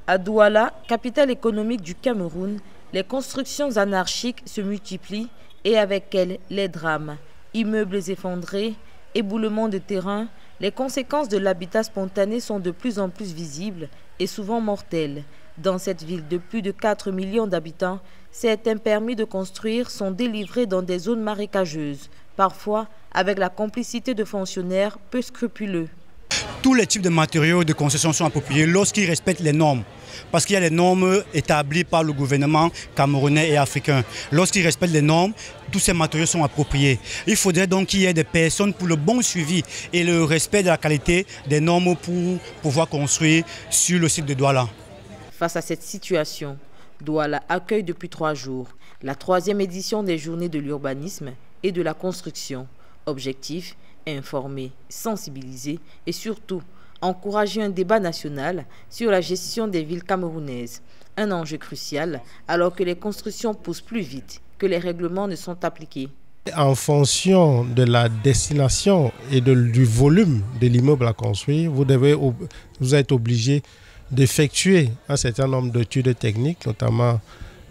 À Douala, capitale économique du Cameroun, les constructions anarchiques se multiplient et avec elles les drames. Immeubles effondrés, éboulements de terrain, les conséquences de l'habitat spontané sont de plus en plus visibles et souvent mortelles. Dans cette ville de plus de 4 millions d'habitants, certains permis de construire sont délivrés dans des zones marécageuses, parfois avec la complicité de fonctionnaires peu scrupuleux. Tous les types de matériaux de construction sont appropriés lorsqu'ils respectent les normes. Parce qu'il y a les normes établies par le gouvernement camerounais et africain. Lorsqu'ils respectent les normes, tous ces matériaux sont appropriés. Il faudrait donc qu'il y ait des personnes pour le bon suivi et le respect de la qualité des normes pour pouvoir construire sur le site de Douala. Face à cette situation, Douala accueille depuis 3 jours la 3e édition des Journées de l'urbanisme et de la construction. Objectif: informer, sensibiliser et surtout encourager un débat national sur la gestion des villes camerounaises. Un enjeu crucial alors que les constructions poussent plus vite que les règlements ne sont appliqués. En fonction de la destination et du volume de l'immeuble à construire, vous êtes obligé d'effectuer un certain nombre d'études techniques, notamment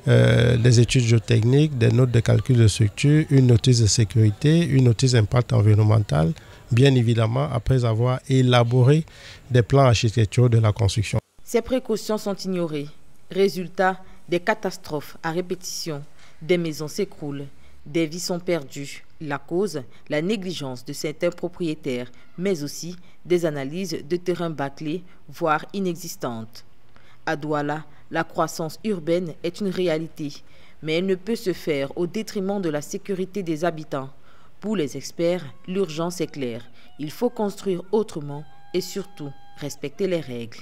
des études géotechniques, des notes de calcul de structure, une notice de sécurité, une notice d'impact environnemental, bien évidemment après avoir élaboré des plans architecturaux de la construction. Ces précautions sont ignorées. Résultat, des catastrophes à répétition. Des maisons s'écroulent, des vies sont perdues. La cause, la négligence de certains propriétaires, mais aussi des analyses de terrain bâclés, voire inexistantes. À Douala, la croissance urbaine est une réalité, mais elle ne peut se faire au détriment de la sécurité des habitants. Pour les experts, l'urgence est claire. Il faut construire autrement et surtout respecter les règles.